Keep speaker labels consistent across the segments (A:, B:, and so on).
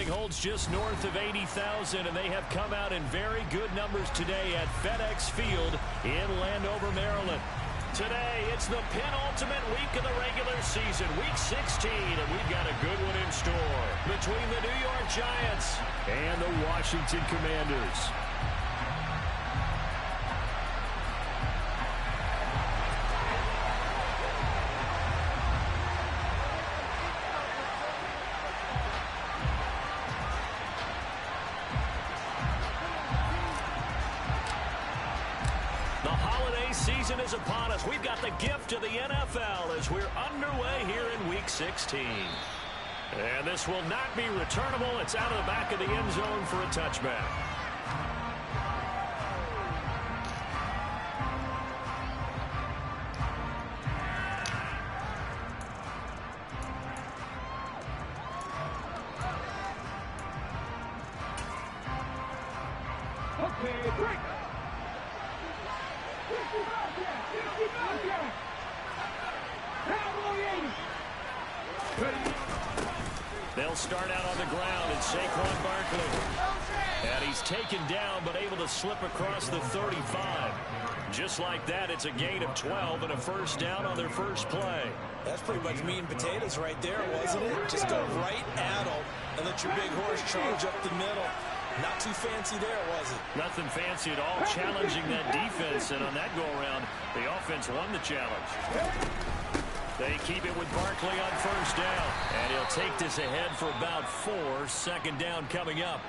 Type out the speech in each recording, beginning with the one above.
A: holds just north of 80,000, and they have come out in very good numbers today at FedEx Field in Landover, Maryland. Today, it's the penultimate week of the regular season, Week 16, and we've got a good one in store between the New York Giants and the Washington Commanders. Season is upon us. We've got the gift of the NFL as we're underway here in Week 16. And this will not be returnable. It's out of the back of the end zone for a touchback.
B: Okay, break.
A: They'll start out on the ground, and Saquon Barkley. And he's taken down, but able to slip across the 35. Just like that, it's a gain of 12 and a first down on their first play.
C: That's pretty much meat and potatoes right there, wasn't it? Just go right at them and let your big horse charge up the middle. Not too fancy there, was it?
A: Nothing fancy at all, challenging that defense, and on that go-around, the offense won the challenge. They keep it with Barkley on first down, and he'll take this ahead for about 4. Second down coming up.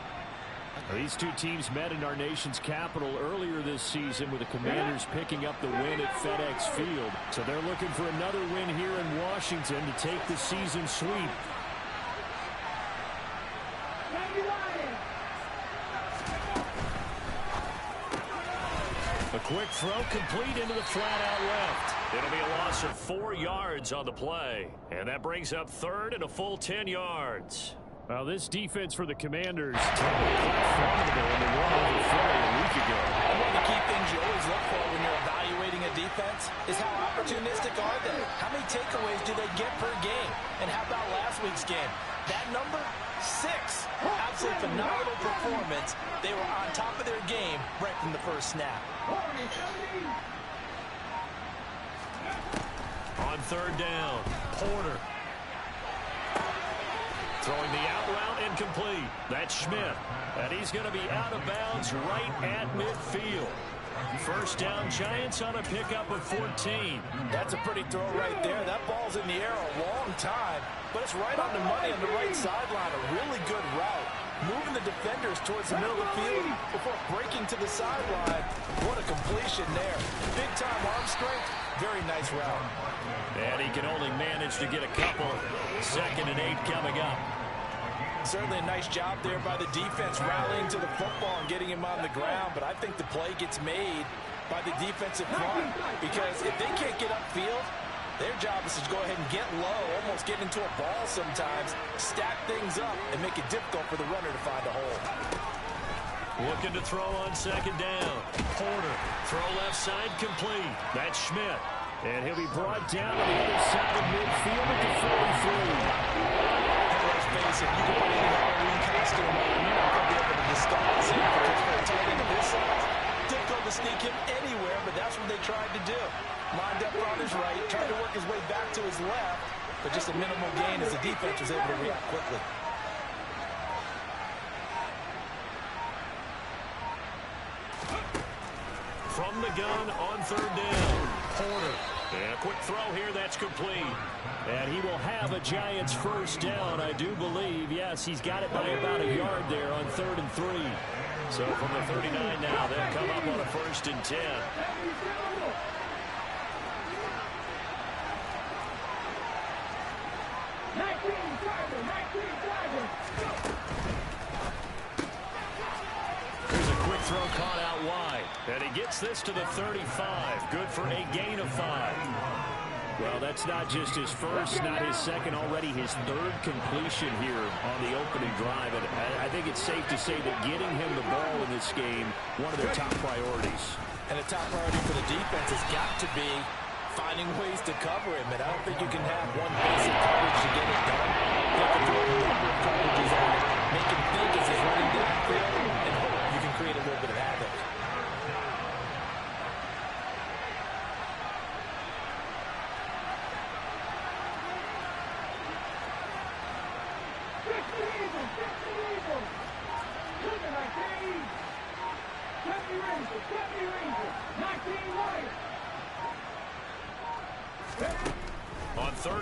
A: These two teams met in our nation's capital earlier this season with the Commanders picking up the win at FedEx Field. So they're looking for another win here in Washington to take the season sweep. A quick throw complete into the flat out left. It'll be a loss of 4 yards on the play. And that brings up third and a full 10 yards. Well, this defense for the Commanders formidable in the one over Philly a week ago.
C: One of the key things you always look for when you're evaluating a defense is how opportunistic are they? How many takeaways do they get per game? And how about last week's game? That number, 6. Absolutely phenomenal performance. They were on top of their game right from the first snap.
A: On third down, Porter. Throwing the out route incomplete. That's Schmidt. And he's going to be out of bounds right at midfield. First down, Giants on a pickup of 14.
C: That's a pretty throw right there. That ball's in the air a long time, but it's right on the money on the right sideline. A really good route. Moving the defenders towards the middle of the field before breaking to the sideline. What a completion there. Big-time arm strength. Very nice route.
A: And he can only manage to get a couple. 2nd and 8 coming up.
C: Certainly a nice job there by the defense rallying to the football and getting him on the ground, but I think the play gets made by the defensive front because if they can't get upfield, their job is to go ahead and get low, almost get into a ball sometimes, stack things up, and make it difficult for the runner to find a hole.
A: Looking to throw on second down. Porter, throw left side complete. That's Schmidt. And he'll be brought down to the other side of midfield at the 43.
C: Let's face it, you can put any Halloween costume on, you're not going to be able to disguise him because for a tight end of this size, difficult to sneak him anywhere, but that's what they tried to do. Lined up on his right, tried to work his way back to his left, but just a minimal gain as the defense was able to react quickly.
A: From the gun on third down, Porter. And a quick throw here, that's complete. And he will have a Giants first down, I do believe. Yes, he's got it by about a yard there on 3rd and 3. So from the 39 now, they'll come up on a 1st and 10. There's a quick throw caught out wide. And he gets this to the 35. Good for a gain of 5. Well, that's not just his first, not his second, already his 3rd completion here on the opening drive. And I think it's safe to say that getting him the ball in this game, one of their top priorities.
C: And a top priority for the defense has got to be finding ways to cover him. And I don't think you can have one basic coverage to get it done. You have to throw a number of coverages at it, make it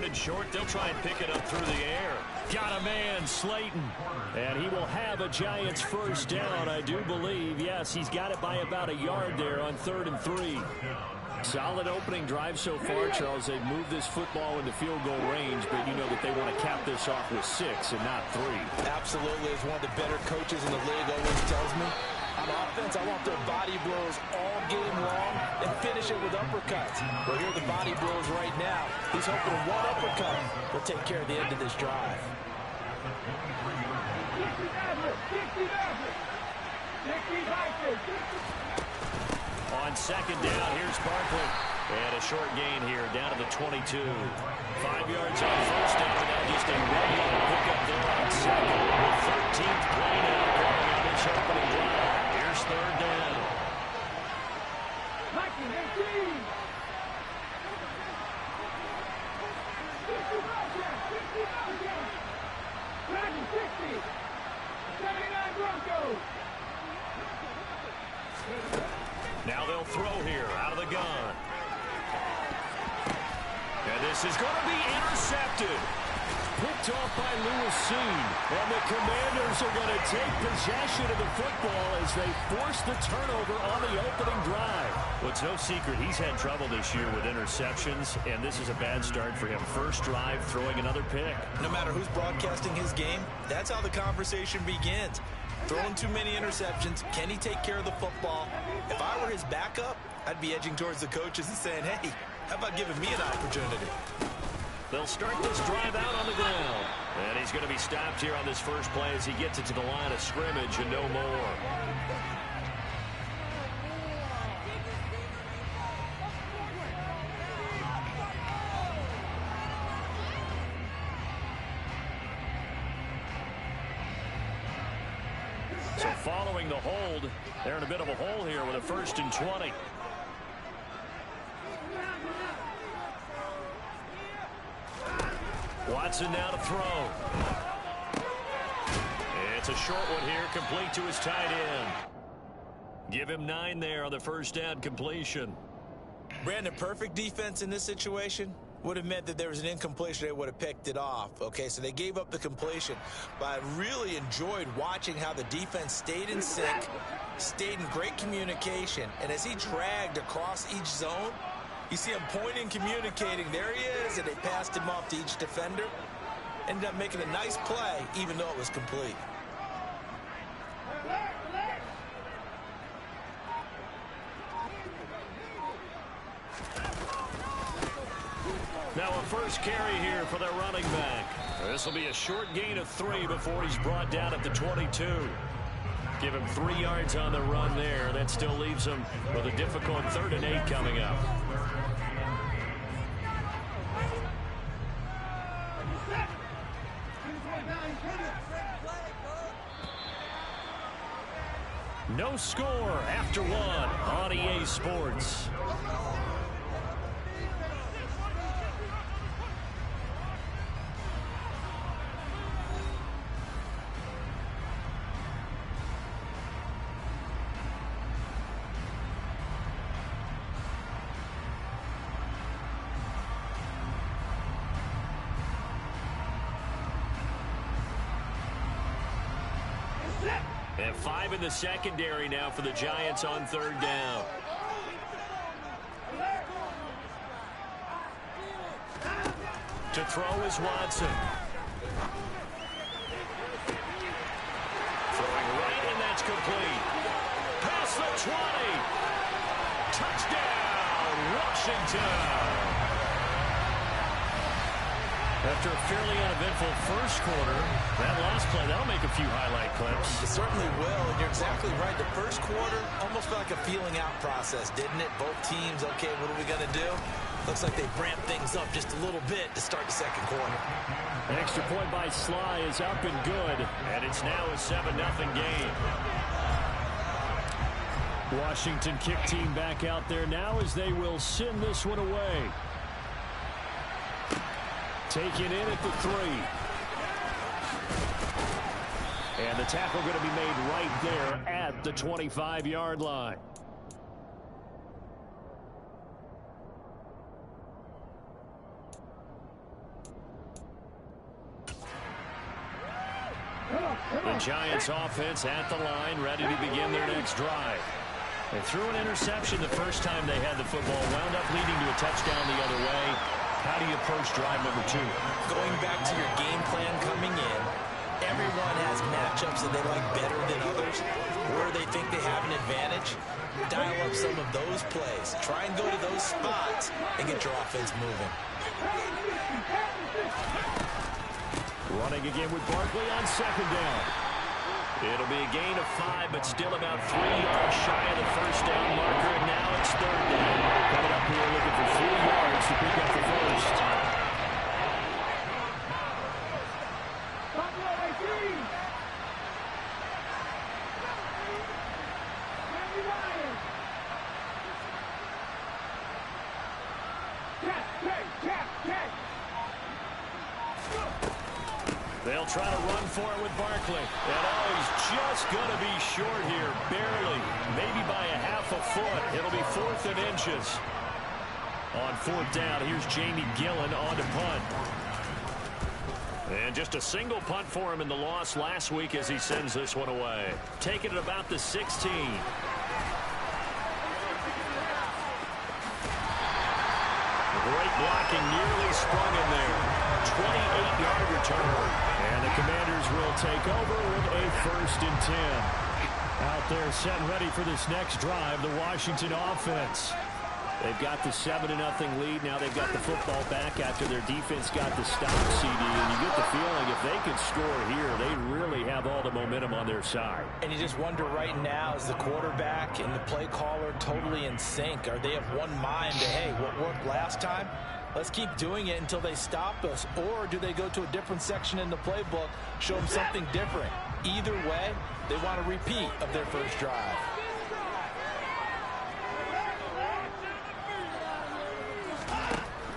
A: Given short, they'll try and pick it up through the air. Got a man, Slayton. And he will have a Giants first down, I do believe. Yes, he's got it by about a yard there on 3rd and 3. Solid opening drive so far, Charles. They've moved this football into field goal range, but you know that they want to cap this off with 6 and not 3.
C: Absolutely. As one of the better coaches in the league always tells me, on offense, I want their body blows all game long and finish it with uppercuts. Well, here are the body blows right now. He's hoping one uppercut will take care of the end of this drive.
A: On 2nd down, here's Barkley. And a short gain here, down to the 22. 5 yards on 1st down, now just a regular pickup there on 2nd. The 13th play now going on this opening drive. Here's 3rd down. Now they'll throw here out of the gun. And this is going to be intercepted. Picked off by Lewis Seen. And the Commanders are going to take possession of the football as they force the turnover on the opening drive. Well, it's no secret he's had trouble this year with interceptions, and this is a bad start for him. First drive, throwing another pick.
C: No matter who's broadcasting his game, that's how the conversation begins. Throwing too many interceptions. Can he take care of the football? If I were his backup, I'd be edging towards the coaches and saying, hey, how about giving me an opportunity?
A: They'll start this drive out on the ground. And he's going to be stopped here on this first play as he gets it to the line of scrimmage and no more. So following the hold, they're in a bit of a hole here with a 1st and 20. Watson now to throw. It's a short one here, complete to his tight end. Give him 9 there on the first down completion.
C: Brandon, perfect defense in this situation would have meant that there was an incompletion. They would have picked it off. Okay, so they gave up the completion. But I really enjoyed watching how the defense stayed in sync, stayed in great communication. And as he dragged across each zone, you see him pointing, communicating. There he is, and they passed him off to each defender. Ended up making a nice play, even though it was complete.
A: Now a first carry here for their running back. This will be a short gain of 3 before he's brought down at the 22. Give him 3 yards on the run there. That still leaves him with a difficult 3rd and 8 coming up. No score after 1 on EA Sports. And 5 in the secondary now for the Giants on 3rd down. To throw is Watson. Throwing right, and that's complete. Past the 20. Touchdown, Washington. After a fairly uneventful first quarter, that last play, that'll make a few highlight clips.
C: It certainly will, and you're exactly right. The first quarter almost felt like a feeling out process, didn't it? Both teams, okay, what are we going to do? Looks like they ramped things up just a little bit to start the second quarter.
A: An extra point by Sly is up and good, and it's now a 7-0 game. Washington kick team back out there now as they will send this one away. Taken in at the 3. And the tackle going to be made right there at the 25-yard line. Giants offense at the line, ready to begin their next drive. They threw an interception the first time they had the football, wound up leading to a touchdown the other way. How do you approach drive number 2?
C: Going back to your game plan coming in, everyone has matchups that they like better than others. Where they think they have an advantage, dial up some of those plays. Try and go to those spots and get your offense moving.
A: Running again with Barkley on second down. It'll be a gain of 5, but still about 3 yards shy of the first down marker, and now it's third down. Coming up here looking for 3 yards to pick up the first. They'll try to run for it with Barkley. And he's just going to be short here, barely, maybe by a half a foot. It'll be 4th and inches. On 4th down, here's Jamie Gillen on to punt. And just a single punt for him in the loss last week as he sends this one away. Taking it about the 16. Great blocking, nearly sprung in there. 28-yard return. And the Commanders will take over with a 1st and 10. Out there set and ready for this next drive, the Washington offense. They've got the 7-0 lead. Now they've got the football back after their defense got the stop, CD. And you get the feeling if they can score here, they really have all the momentum on their side.
C: And you just wonder right now, is the quarterback and the play caller totally in sync? Are they of one mind to, hey, what worked last time? Let's keep doing it until they stop us. Or do they go to a different section in the playbook, show them something different? Either way, they want a repeat of their first drive.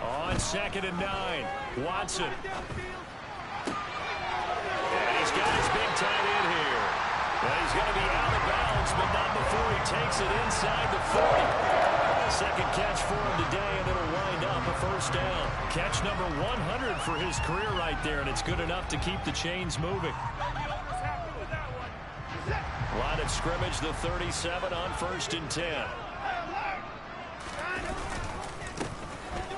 A: On 2nd and 9, Watson. And he's got his big tight end here. And he's going to be out of bounds, but not before he takes it inside the 40. Second catch for him today, and it'll wind up a first down. Catch number 100 for his career right there, and it's good enough to keep the chains moving. Line of scrimmage, the 37 on 1st and 10.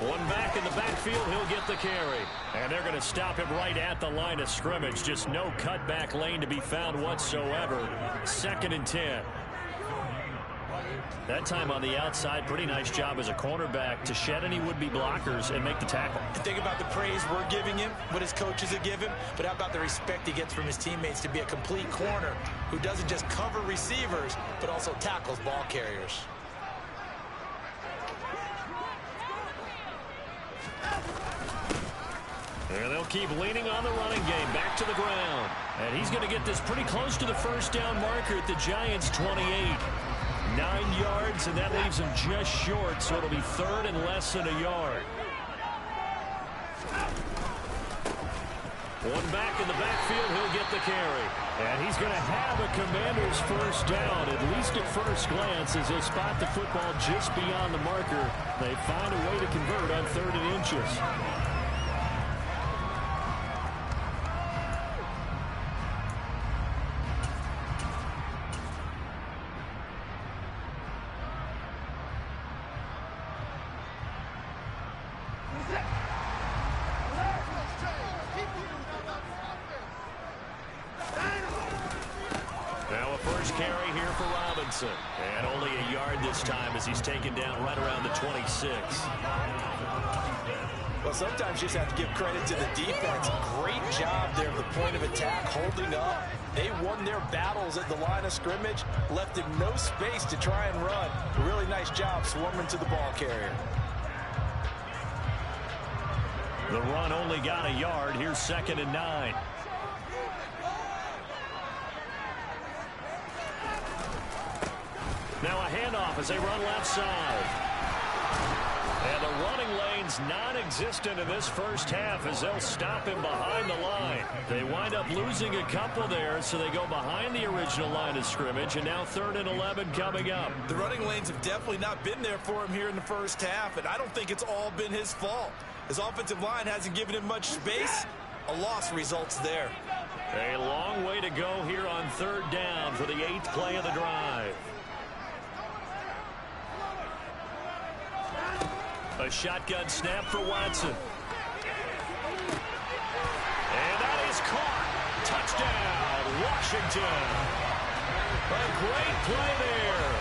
A: One back in the backfield, he'll get the carry. And they're going to stop him right at the line of scrimmage. Just no cutback lane to be found whatsoever. 2nd and 10. That time on the outside, pretty nice job as a cornerback to shed any would-be blockers and make the tackle.
C: Think about the praise we're giving him, what his coaches have given, but how about the respect he gets from his teammates to be a complete corner who doesn't just cover receivers, but also tackles ball carriers.
A: And they'll keep leaning on the running game, back to the ground. And he's going to get this pretty close to the first down marker at the Giants' 28. 9 yards, and that leaves him just short, so it'll be 3rd and less than a yard. One back in the backfield, he'll get the carry. And he's going to have a Commander's first down, at least at first glance, as they spot the football just beyond the marker. They find a way to convert on 3rd and inches. And only a yard this time as he's taken down right around the 26.
C: Well, sometimes you just have to give credit to the defense. Great job there at the point of attack, holding up. They won their battles at the line of scrimmage, left him no space to try and run. A really nice job swarming to the ball carrier.
A: The run only got a yard. Here's 2nd and 9. Now a handoff as they run left side. And the running lane's non-existent in this first half as they'll stop him behind the line. They wind up losing a couple there, so they go behind the original line of scrimmage, and now 3rd and 11 coming up.
C: The running lanes have definitely not been there for him here in the first half, and I don't think it's all been his fault. His offensive line hasn't given him much space. A loss results there.
A: A long way to go here on third down for the 8th play of the drive. A shotgun snap for Watson. And that is caught. Touchdown, Washington. A great play there.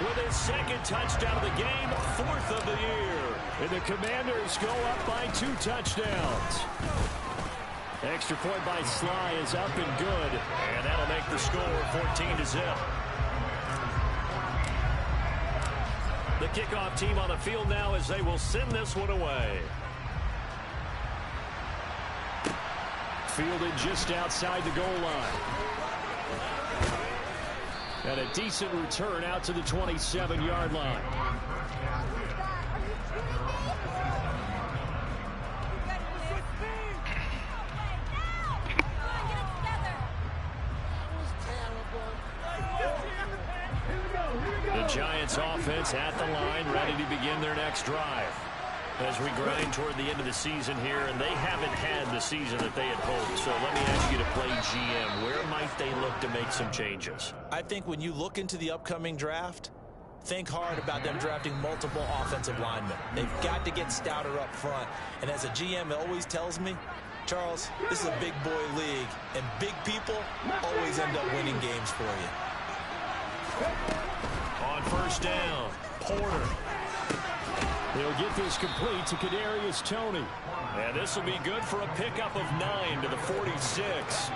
A: With his second touchdown of the game, 4th of the year. And the Commanders go up by 2 touchdowns. Extra point by Sly is up and good. And that'll make the score 14-0. The kickoff team on the field now as they will send this one away. Fielded just outside the goal line. And a decent return out to the 27-yard line. The Giants offense at the line, ready to begin their next drive. As we grind toward the end of the season here, and they haven't had the season that they had hoped. So let me ask you to play GM. Where might they look to make some changes?
C: I think when you look into the upcoming draft, think hard about them drafting multiple offensive linemen. They've got to get stouter up front. And as a GM, it always tells me, Charles, this is a big boy league, and big people always end up winning games for you.
A: On first down, Porter. They'll get this complete to Kadarius Toney. And this will be good for a pickup of 9 to the 46.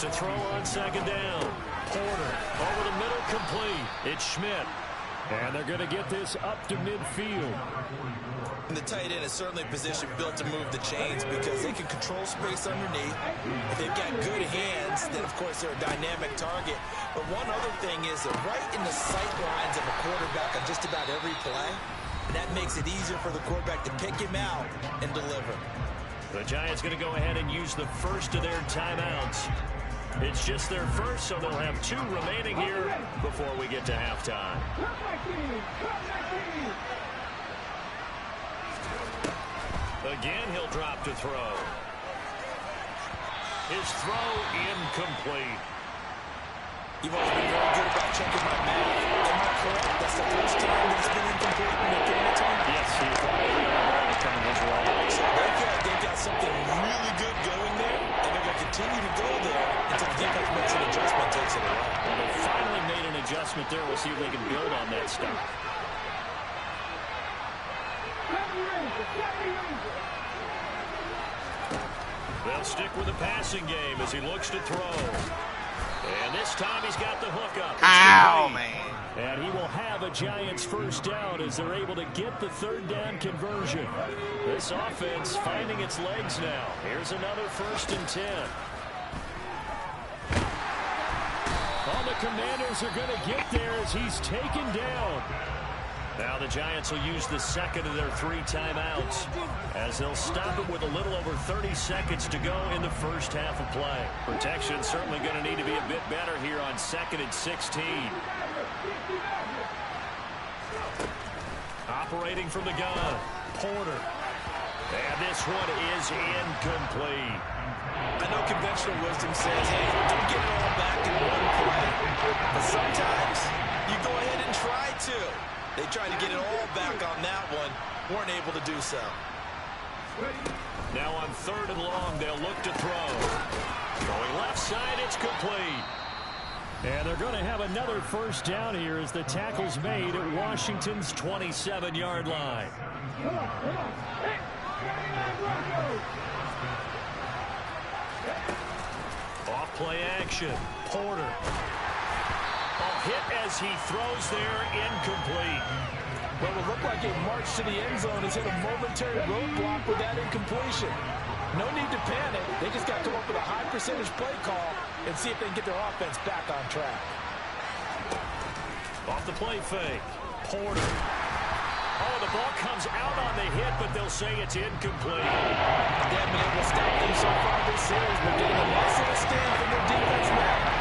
A: To throw on second down. Porter over the middle, complete. It's Schmidt. And they're going to get this up to midfield.
C: And the tight end is certainly a position built to move the chains because they can control space underneath. If they've got good hands, then of course they're a dynamic target. But one other thing is they're right in the sight lines of a quarterback on just about every play. And that makes it easier for the quarterback to pick him out and deliver.
A: The Giants going to go ahead and use the first of their timeouts. It's just their first, so they'll have 2 remaining here before we get to halftime. Again, he'll drop to throw. His throw incomplete.
C: You've always been very good about checking my math. Am I correct? That's the first time that it's been incomplete in the game of time?
A: Yes, he's probably coming his way.
C: So they've got something really good going there, and they're going to continue to go there until the defense makes an adjustment, takes it away.
A: Well, they finally made an adjustment there. We'll see if they can build on that stuff. They'll stick with the passing game as he looks to throw. And this time he's got the hook up.
B: Ow, man.
A: And he will have a Giants first down as they're able to get the third down conversion. This offense finding its legs now. Here's another 1st and 10. All the Commanders are going to get there as he's taken down. Now the Giants will use the second of their 3 timeouts as they'll stop it with a little over 30 seconds to go in the first half of play. Protection certainly going to need to be a bit better here on 2nd and 16. Operating from the gun, Porter. And this one is incomplete.
C: I know conventional wisdom says, hey, don't get it all back in one play. But sometimes you go ahead and try to. They tried to get it all back on that one. Weren't able to do so.
A: Now on 3rd and long, they'll look to throw. Going left side, it's complete. And they're going to have another first down here as the tackle's made at Washington's 27-yard line. Off play action. Porter. Hit as he throws there, incomplete.
D: Well, it looked like a march to the end zone has hit a momentary roadblock with that incompletion. No need to panic. They just got to come up with a high percentage play call and see if they can get their offense back on track.
A: Off the play fake. Porter. Oh, the ball comes out on the hit, but they'll say it's incomplete.
D: They haven't been able to stop them so far this series, but getting a nice little stand from their defense now.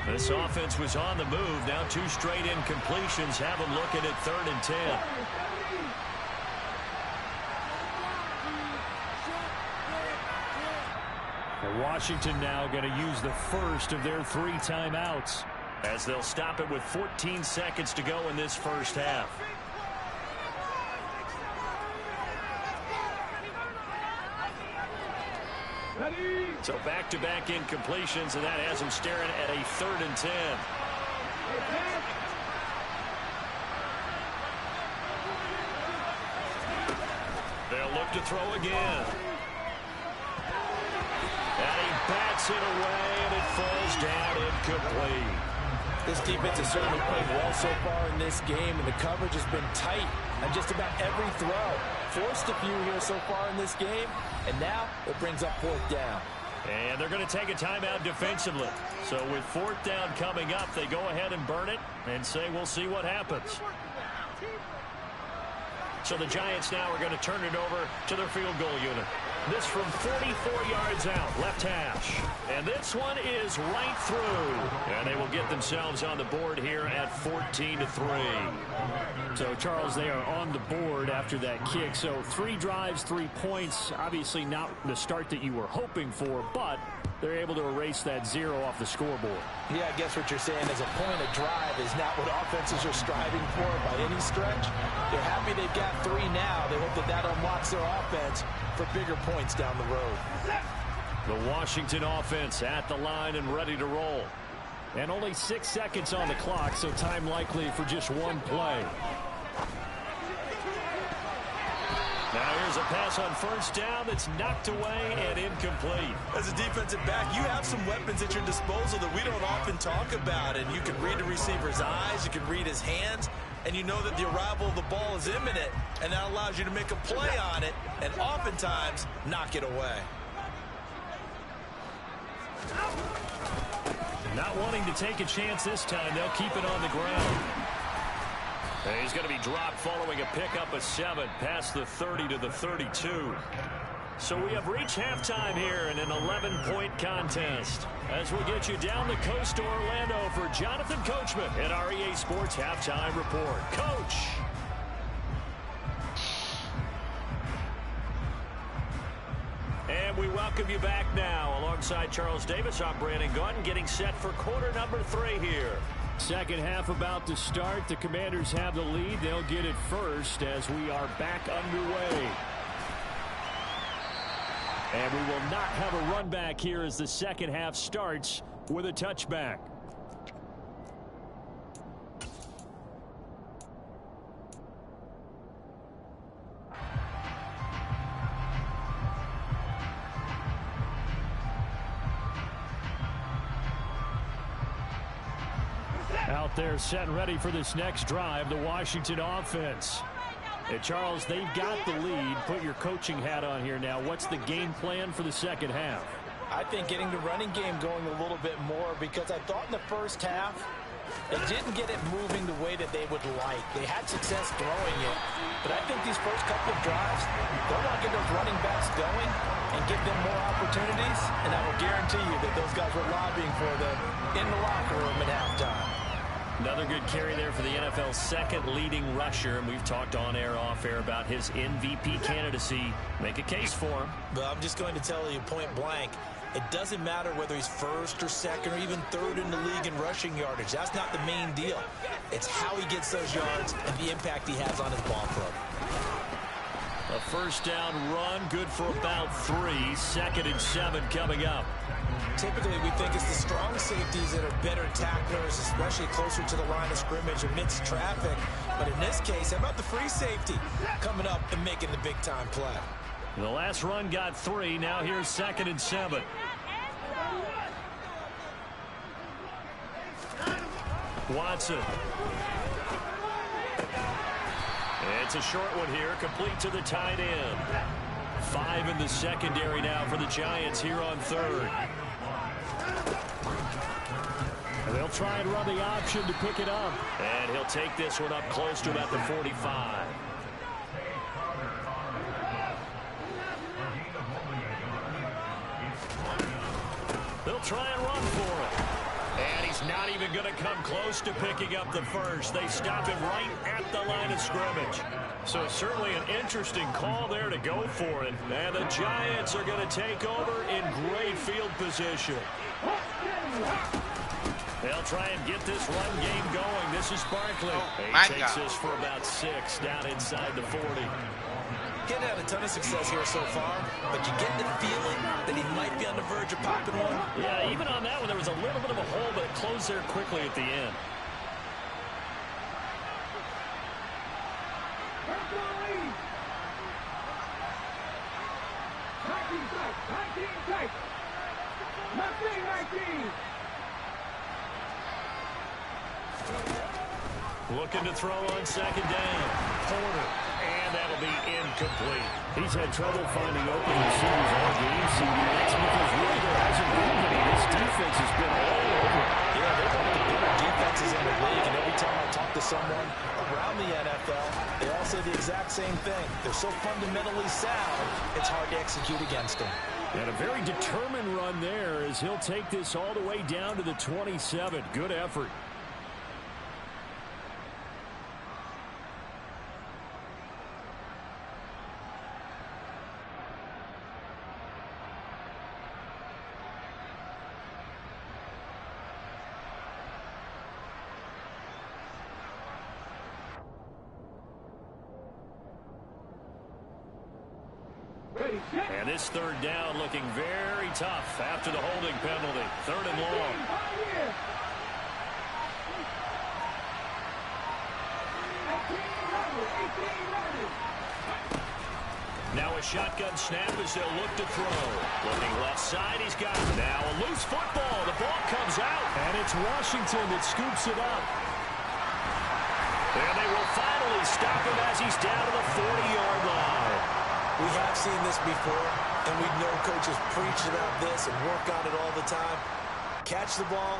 A: This offense was on the move. Now 2 straight incompletions have them looking at 3rd and 10. Washington now going to use the first of their 3 timeouts as they'll stop it with 14 seconds to go in this first half. So back-to-back incompletions, and that has them staring at a 3rd and 10. They'll look to throw again. And he bats it away, and it falls down incomplete.
C: This defense has certainly played well so far in this game, and the coverage has been tight on just about every throw. Forced a few here so far in this game, and now it brings up 4th down.
A: And they're going to take a timeout defensively. So with 4th down coming up, they go ahead and burn it and say we'll see what happens. So the Giants now are going to turn it over to their field goal unit. This from 44 yards out, left hash. And this one is right through. And they will get themselves on the board here at 14-3. So, Charles, they are on the board after that kick. So 3 drives, 3 points. Obviously not the start that you were hoping for, but they're able to erase that 0 off the scoreboard.
C: Yeah, I guess what you're saying is a point of drive is not what offenses are striving for by any stretch. They're happy they've got 3 now. They hope that that unlocks their offense for bigger points down the road.
A: The Washington offense at the line and ready to roll. And only 6 seconds on the clock, so time likely for just 1 play. Now here's a pass on first down that's knocked away and incomplete.
B: As a defensive back, you have some weapons at your disposal that we don't often talk about. And you can read the receiver's eyes, you can read his hands, and you know that the arrival of the ball is imminent, and that allows you to make a play on it and oftentimes knock it away.
A: Not wanting to take a chance this time, they'll keep it on the ground. And he's going to be dropped following a pickup of 7 past the 30 to the 32. So we have reached halftime here in an 11-point contest. As we get you down the coast to Orlando for Jonathan Coachman at our EA Sports Halftime Report. Coach! And we welcome you back now. Alongside Charles Davis, I'm Brandon Gunn, getting set for quarter number 3 here. Second half about to start. The Commanders have the lead. They'll get it first as we are back underway. And we will not have a run back here as the second half starts with a touchback. Out there set and ready for this next drive, the Washington offense. And Charles, they've got the lead. Put your coaching hat on here now. What's the game plan for the second half?
C: I think getting the running game going a little bit more, because I thought in the first half they didn't get it moving the way that they would like. They had success throwing it, but I think these first couple of drives, they'll want to get those running backs going and give them more opportunities, and I will guarantee you that those guys were lobbying for them in the locker room at halftime.
A: Another good carry there for the NFL's second leading rusher, and we've talked on air, off air about his MVP candidacy. Make a case for him.
B: But I'm just going to tell you point blank, it doesn't matter whether he's first or second or even third in the league in rushing yardage. That's not the main deal. It's how he gets those yards and the impact he has on his ball club.
A: A first down run, good for about 3. 2nd and 7 coming up.
B: Typically, we think it's the strong safeties that are better tacklers, especially closer to the line of scrimmage amidst traffic. But in this case, how about the free safety coming up and making the big-time play?
A: The last run got 3. Now here's 2nd and 7. Watson. It's a short one here, complete to the tight end. 5 in the secondary now for the Giants here on 3rd. And they'll try and run the option to pick it up. And he'll take this one up close to about the 45. They'll try and run for it. And he not even going to come close to picking up the first. They stop him right at the line of scrimmage. So certainly an interesting call there to go for it. And the Giants are going to take over in great field position. They'll try and get this run game going. This is Barkley. He takes this for about 6 down inside the 40.
C: Getting had a ton of success here so far, but you get the feeling that he might be on the verge of popping one.
A: Yeah, even on that one, there was a little bit of a hole, but it closed there quickly at the end. Looking to throw on second down. Porter. And that'll be incomplete. He's had trouble finding open receivers all game, so that's because really there hasn't been any. This defense has been all over.
C: Yeah, they're one of the better defenses in the league, and every time I talk to someone around the NFL, they all say the exact same thing. They're so fundamentally sound, it's hard to execute against them.
A: And a very determined run there as he'll take this all the way down to the 27. Good effort. And this third down looking very tough after the holding penalty. 3rd and long. Now a shotgun snap as they'll look to throw. Looking left side, he's got it. Now a loose football. The ball comes out. And it's Washington that scoops it up. And they will finally stop him as he's down to the 40-yard line.
C: We have seen this before, and we know coaches preach about this and work on it all the time. Catch the ball.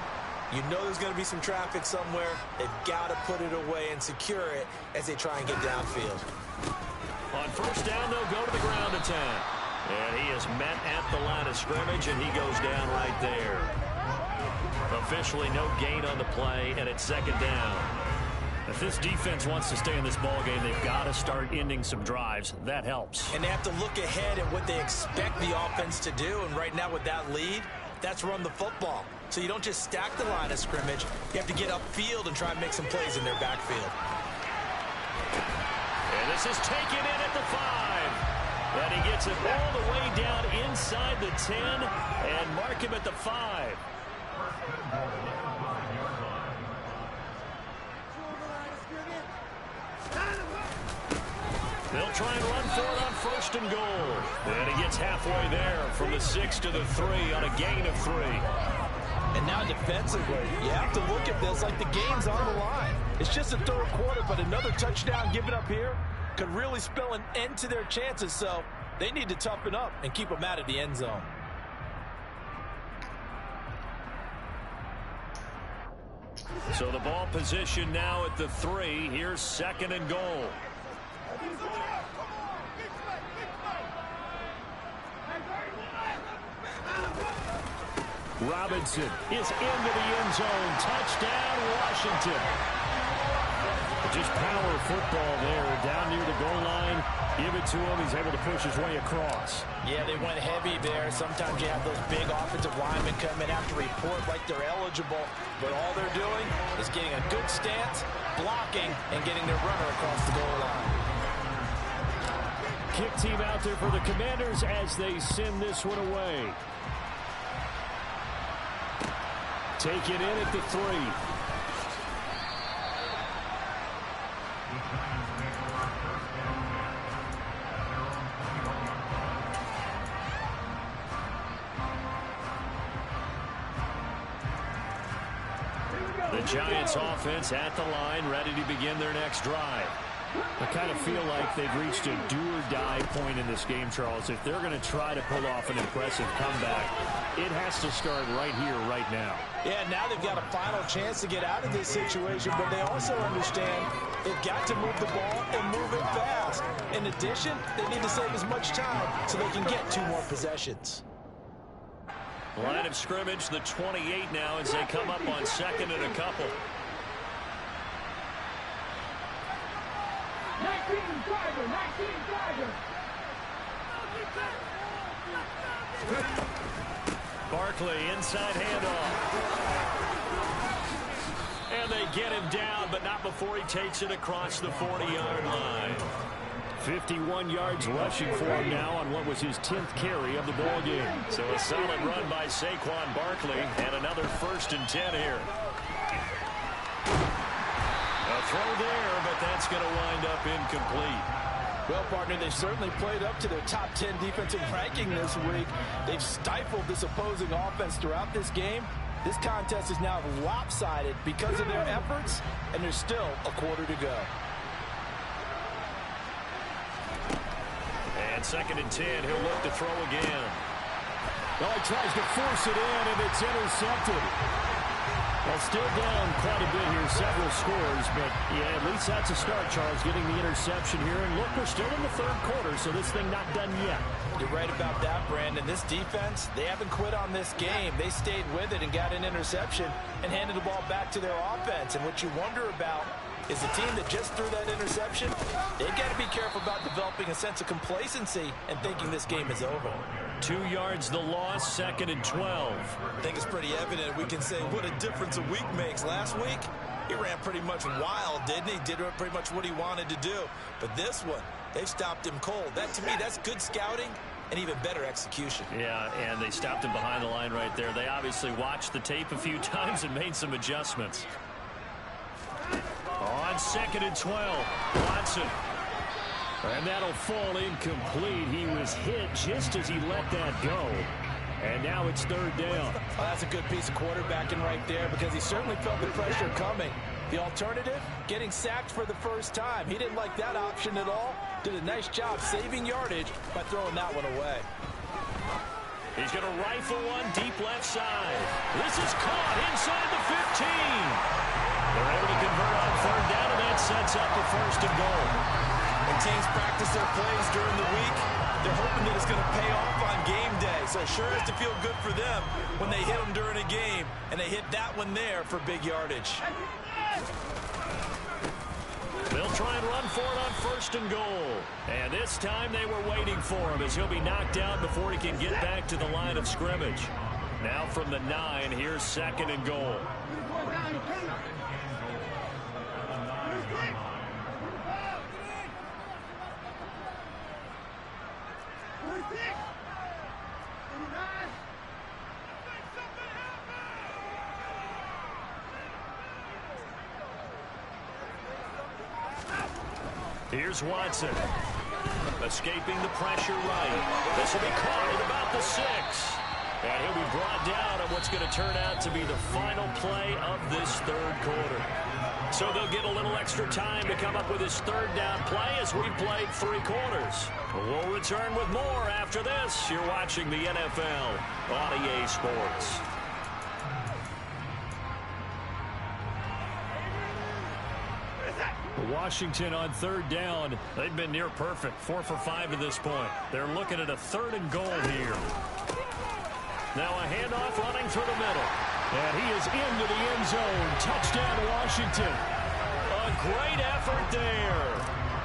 C: You know there's going to be some traffic somewhere. They've got to put it away and secure it as they try and get downfield.
A: On first down, they'll go to the ground attack. And he is met at the line of scrimmage, and he goes down right there. Officially no gain on the play, and it's 2nd down. If this defense wants to stay in this ballgame, they've got to start ending some drives. That helps.
C: And they have to look ahead at what they expect the offense to do. And right now with that lead, that's run the football. So you don't just stack the line of scrimmage. You have to get upfield and try and make some plays in their backfield.
A: And this is taken in at the 5. And he gets it all the way down inside the 10 and mark him at the 5. They'll try and run for it on 1st and goal. And he gets halfway there from the 6 to the 3 on a gain of 3.
D: And now defensively, you have to look at this like the game's on the line. It's just the 3rd quarter, but another touchdown given up here could really spell an end to their chances. So they need to toughen up and keep them out of the end zone.
A: So the ball position now at the 3. Here's 2nd and goal. Robinson is into the end zone. Touchdown, Washington. Just power football there down near the goal line. Give it to him. He's able to push his way across.
C: Yeah, they went heavy there. Sometimes you have those big offensive linemen come in, have to report like they're eligible. But all they're doing is getting a good stance, blocking, and getting their runner across the goal line.
A: Kick team out there for the Commanders as they send this one away. Take it in at the 3. The Giants offense at the line, ready to begin their next drive. I kind of feel like they've reached a do-or-die point in this game, Charles. If they're going to try to pull off an impressive comeback, it has to start right here, right now.
C: Yeah, now they've got a final chance to get out of this situation, but they also understand they've got to move the ball and move it fast. In addition, they need to save as much time so they can get 2 more possessions.
A: Line of scrimmage, the 28 now as they come up on second and a couple.
E: 19 Tiger.
A: Barkley inside handoff. And they get him down, but not before he takes it across the 40-yard line. 51 yards rushing for him now on what was his 10th carry of the ball game. So a solid run by Saquon Barkley and another 1st and 10 here. A throw there, but that's going to wind up incomplete.
D: Well, partner, they certainly played up to their top 10 defensive ranking this week. They've stifled this opposing offense throughout this game. This contest is now lopsided because of their efforts, and there's still a quarter to go.
A: And 2nd and 10, he'll look to throw again.
F: Well, he tries to force it in, and it's intercepted. Well, still down quite a bit here, several scores, but yeah, at least that's a start, Charles, getting the interception here. And look, we're still in the 3rd quarter, so this thing not done yet.
D: You're right about that, Brandon. This defense, they haven't quit on this game. They stayed with it and got an interception and handed the ball back to their offense. And what you wonder about is the team that just threw that interception, they've got to be careful about developing a sense of complacency and thinking this game is over.
A: 2 yards the loss, 2nd and 12.
B: I think it's pretty evident. We can say what a difference a week makes. Last week, he ran pretty much wild, didn't he? Did pretty much what he wanted to do. But this one, they stopped him cold. That, to me, that's good scouting and even better execution.
A: Yeah, and they stopped him behind the line right there. They obviously watched the tape a few times and made some adjustments. On 2nd and 12, Watson. And that'll fall incomplete. He was hit just as he let that go. And now it's 3rd down.
D: Well, that's a good piece of quarterbacking right there because he certainly felt the pressure coming. The alternative, getting sacked for the first time. He didn't like that option at all. Did a nice job saving yardage by throwing that one away.
A: He's going to rifle one deep left side. This is caught inside the 15. They're able to convert on 3rd down, and that sets up the 1st and goal.
B: When teams practice their plays during the week, they're hoping that it's going to pay off on game day. So it sure has to feel good for them when they hit them during a game, and they hit that one there for big yardage.
A: They'll try and run for it on 1st and goal. And this time they were waiting for him as he'll be knocked down before he can get back to the line of scrimmage. Now from the 9, here's 2nd and goal. Here's Watson. Escaping the pressure right. This will be caught at about the 6. And he'll be brought down on what's going to turn out to be the final play of this 3rd quarter. So they'll get a little extra time to come up with his 3rd down play as we played 3 quarters. We'll return with more after this. You're watching the NFL on EA Sports. Washington on 3rd down. They've been near perfect. 4 for 5 to this point. They're looking at a 3rd and goal here. Now a handoff running through the middle. And he is into the end zone. Touchdown Washington. A great effort there.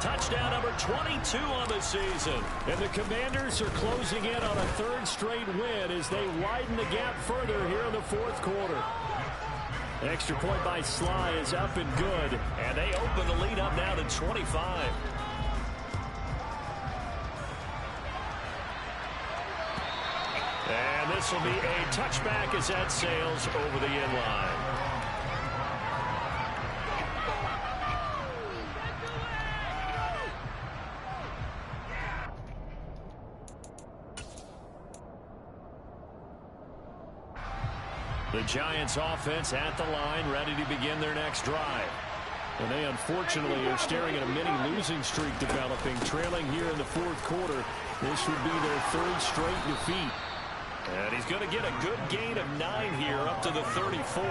A: Touchdown number 22 on the season. And the Commanders are closing in on a 3rd straight win as they widen the gap further here in the 4th quarter. Extra point by Sly is up and good. And they open the lead up now to 25. And this will be a touchback as that sails over the end line. The Giants offense at the line, ready to begin their next drive. And they unfortunately are staring at a mini losing streak developing, trailing here in the 4th quarter. This would be their 3rd straight defeat. And he's going to get a good gain of 9 here up to the 34.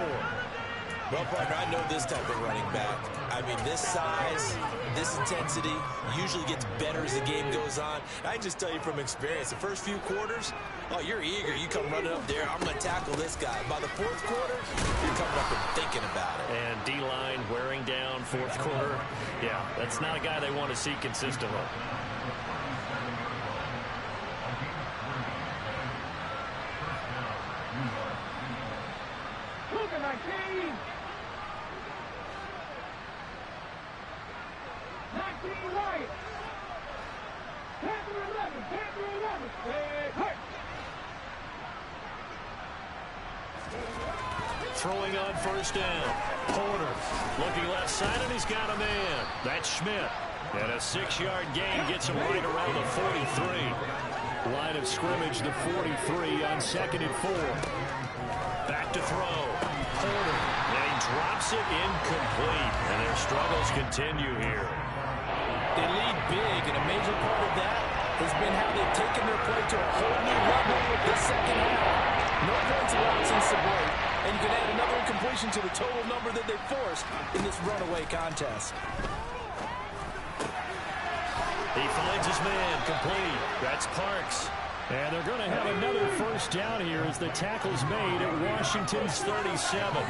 B: Well, partner, I know this type of running back. I mean, this size, this intensity usually gets better as the game goes on. I can just tell you from experience, the first few quarters, oh, you're eager. You come running up there, I'm going to tackle this guy. By the fourth quarter, you're coming up and thinking about it.
A: And D-line wearing down fourth quarter. Yeah, that's not a guy they want to see consistently.
E: Look at my team. 19 right. 10 through 11. 10 through 11. Hey.
A: Throwing on first down. Porter looking left side, and he's got a man. That's Schmidt. And a 6-yard gain gets him right around the 43. Line of scrimmage, the 43 on 2nd and 4. Back to throw. Porter. And he drops it incomplete. And their struggles continue here.
C: They lead big, and a major part of that has been how they've taken their play to a whole new level this second half. No points allowed since the break, and you can add another incompletion to the total number that they forced in this runaway contest.
A: He finds his man complete. That's Parks. And they're going to have another first down here as the tackle's made at Washington's 37.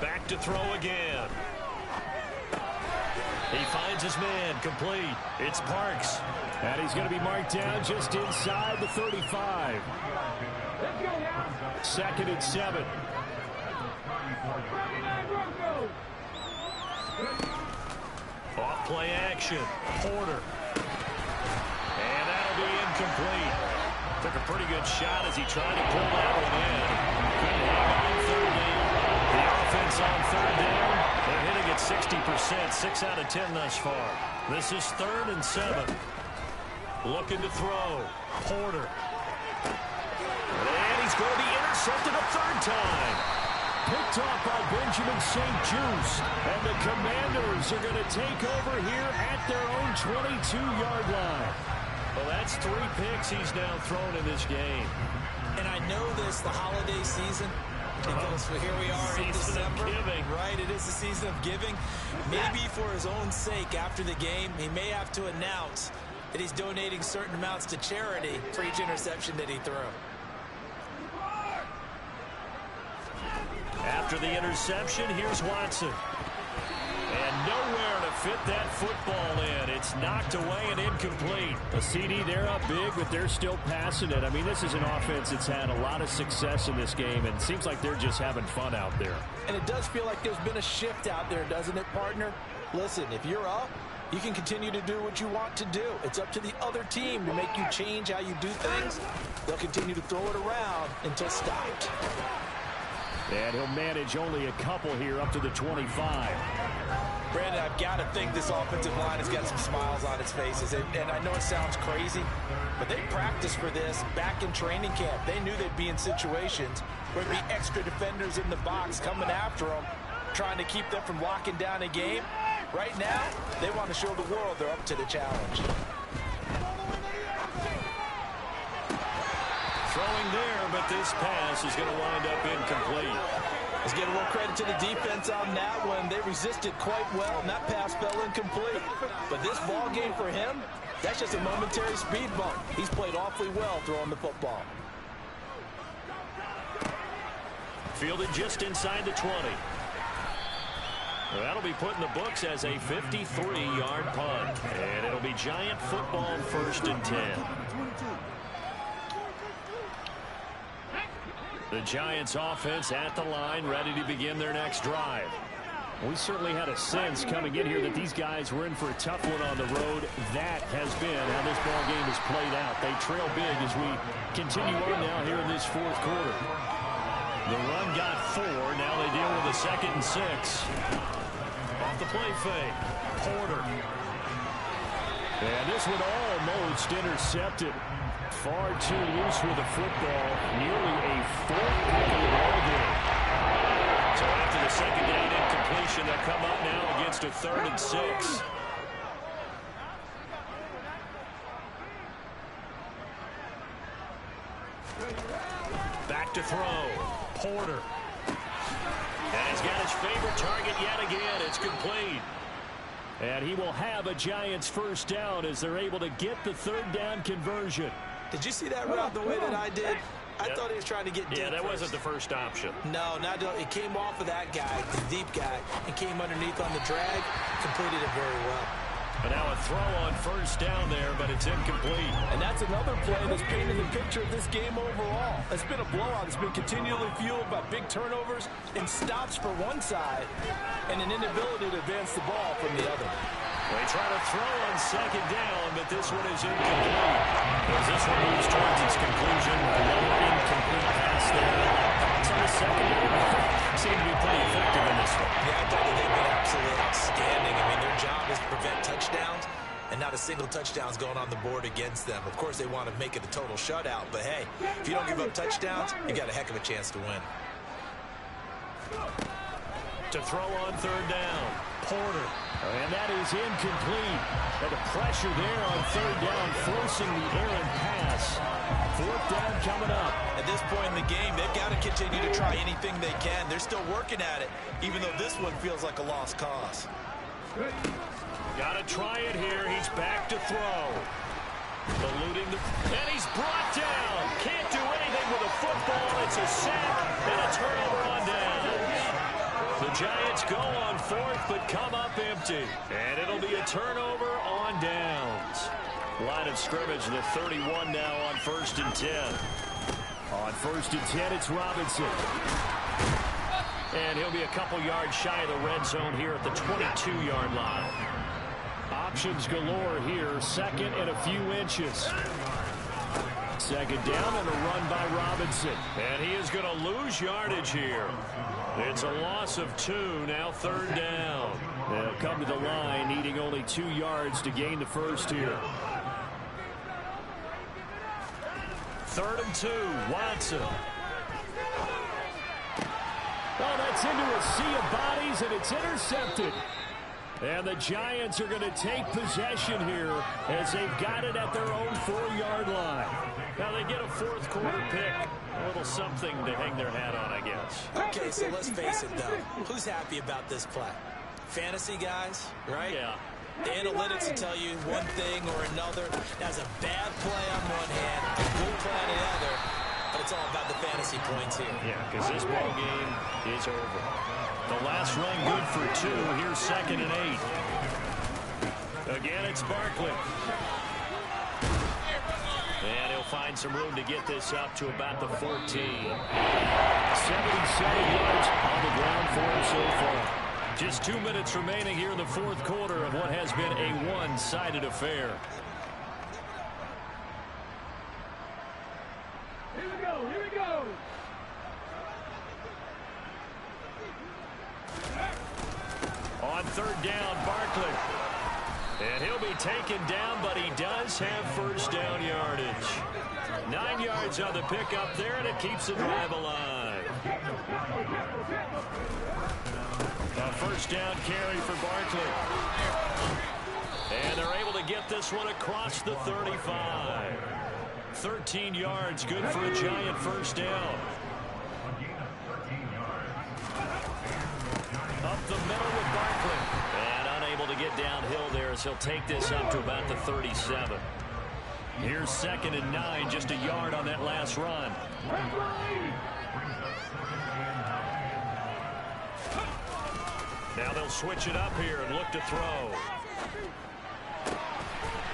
A: Back to throw again. He finds his man complete. It's Parks. And he's going to be marked down just inside the 35. 2nd and 7. Off play action. Porter. And that'll be incomplete. Took a pretty good shot as he tried to pull that one in. Couldn't hang on 3rd down. The offense on 3rd down. They're hitting at 60%. 6 out of 10 thus far. This is 3rd and 7. Looking to throw. Porter. And he's going to be intercepted a 3rd time. Picked off by Benjamin St. Juste. And the Commanders are going to take over here at their own 22-yard line. Well, that's 3 picks he's now thrown in this game.
B: And I know this, the holiday season, because here we are in December, right? It is the season of giving. Maybe for his own sake after the game, he may have to announce that he's donating certain amounts to charity for each interception that he threw.
A: After the interception, here's Watson. And nowhere to fit that football in. It's knocked away and incomplete. A CD, they're up big, but they're still passing it. I mean, this is an offense that's had a lot of success in this game, and it seems like they're just having fun out there.
C: And it does feel like there's been a shift out there, doesn't it, partner? Listen, if you're up, you can continue to do what you want to do. It's up to the other team to make you change how you do things. They'll continue to throw it around until stopped.
F: And he'll manage only a couple here up to the 25.
C: Brandon, I've got to think this offensive line has got some smiles on its faces. And I know it sounds crazy, but they practiced for this back in training camp. They knew they'd be in situations where there'd be extra defenders in the box coming after them, trying to keep them from locking down a game. Right now, they want to show the world they're up to the challenge.
A: Throwing there, but this pass is going to wind up incomplete.
C: Let's give a little credit to the defense on that one. They resisted quite well, and that pass fell incomplete. But this ball game for him, that's just a momentary speed bump. He's played awfully well throwing the football.
A: Fielded just inside the 20. Well, that'll be put in the books as a 53-yard punt. And it'll be Giant football 1st and 10. The Giants offense at the line, ready to begin their next drive. We certainly had a sense coming in here that these guys were in for a tough one on the road. That has been how this ball game has played out. They trail big as we continue on now here in this 4th quarter. The run got 4. Now they deal with a 2nd and 6. Off the play fake. Porter. And this one almost intercepted. Far too loose with the football. Nearly a 4th pick of the ball game. So after the 2nd down incompletion, they'll come up now against a 3rd and 6. Back to throw. Porter. And he's got his favorite target yet again. It's complete.
F: And he will have a Giants first down as they're able to get the third down conversion.
C: Did you see that route the way that I did? I thought he was trying to get deep.
A: Yeah, that
C: first.
A: wasn't the first option.
C: No, not it came off of that guy, the deep guy, and came underneath on the drag. Completed it very well.
A: And now a throw on first down there, but it's incomplete.
D: And that's another play that's painted the picture of this game overall. It's been a blowout. It's been continually fueled by big turnovers and stops for one side and an inability to advance the ball from the other.
A: They try to throw on second down, but this one is incomplete. As this one moves towards its conclusion, another incomplete pass there. Thoughts on the secondary? Seem to be pretty effective in this one.
C: Yeah, I thought that they've been absolutely outstanding. I mean, their job is to prevent touchdowns, and not a single touchdown's going on the board against them. Of course, they want to make it a total shutout, but hey, if you don't give up touchdowns, you got a heck of a chance to win.
A: To throw on third down, Porter.
F: And that is incomplete. And the pressure there on third down, forcing the errant pass. Fourth down coming up.
C: At this point in the game, they've got to continue to try anything they can. They're still working at it, even though this one feels like a lost cause.
A: Got to try it here. He's back to throw. Eluding the... And he's brought down. Can't do anything with a football. It's a sack and a turnover on down. The Giants go on fourth, but come up empty. And it'll be a turnover on downs. Line of scrimmage, the 31 now on 1st and 10.
F: On 1st and 10, it's Robinson.
A: And he'll be a couple yards shy of the red zone here at the 22-yard line.
F: Options galore here, second and a few inches. Second down and a run by Robinson.
A: And he is going to lose yardage here. It's a loss of 2, now third down.
F: They'll come to the line, needing only 2 yards to gain the first here.
A: 3rd and 2, Watson.
F: Oh, that's into a sea of bodies, and it's intercepted. And the Giants are going to take possession here as they've got it at their own 4-yard line.
A: Now they get a 4th quarter pick. A little something to hang their hat on, I guess.
C: Okay, so let's face it, though. Who's happy about this play? Fantasy guys, right?
A: Yeah.
C: The analytics will tell you one thing or another. That's a bad play on one hand, a good play on the other, but it's all about the fantasy points here.
A: Yeah, because this ball game is over. The last run good for 2. Here's 2nd and 8. Again, it's Barkley. And he'll find some room to get this up to about the 14.
F: 77 yards on the ground for him so far.
A: Just 2 minutes remaining here in the 4th quarter of what has been a one-sided affair.
E: Here we go, here we go.
A: On 3rd down, Barkley. And he'll be taken down, but he does have first down yardage. 9 yards on the pickup there, and it keeps the drive alive. A first down carry for Barkley. And they're able to get this one across the 35. 13 yards, good for a Giant first down. Up the middle with Barkley. And unable to get downhill there as he'll take this up to about the 37. Here's 2nd and 9, just a yard on that last run. Now they'll switch it up here and look to throw.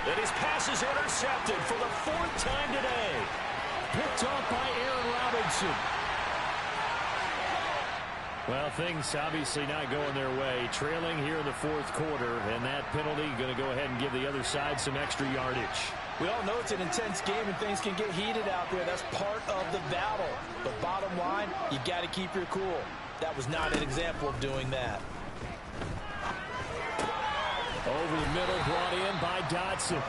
A: And his pass is intercepted for the 4th time today.
F: Picked off by Aaron Robinson. Well, things obviously not going their way. Trailing here in the 4th quarter, and that penalty going to go ahead and give the other side some extra yardage.
D: We all know it's an intense game and things can get heated out there. That's part of the battle. But bottom line, you got to keep your cool. That was not an example of doing that.
F: Over the middle, brought in by Dotson.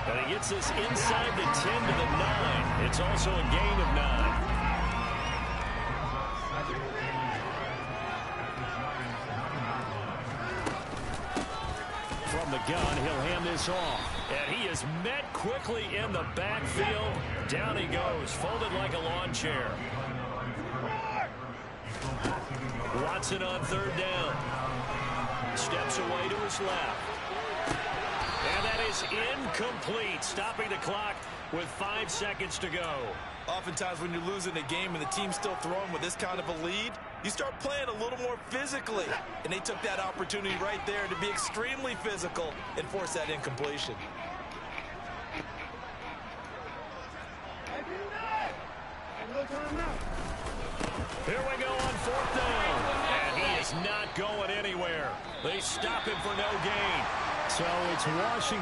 A: And he gets this inside the 10 to the 9. It's also a gain of 9.
F: From the gun, he'll hand this off.
A: And he is met quickly in the backfield. Down he goes, folded like a lawn chair. Watson on third down. Steps away to his left. And that is incomplete, stopping the clock with 5 seconds to go.
B: Oftentimes when you're losing a game and the team's still throwing with this kind of a lead, you start playing a little more physically. And they took that opportunity right there to be extremely physical and force that incompletion.
A: Here we go on fourth down. And he is not going anywhere. They stop him for no gain.
F: So it's Washington.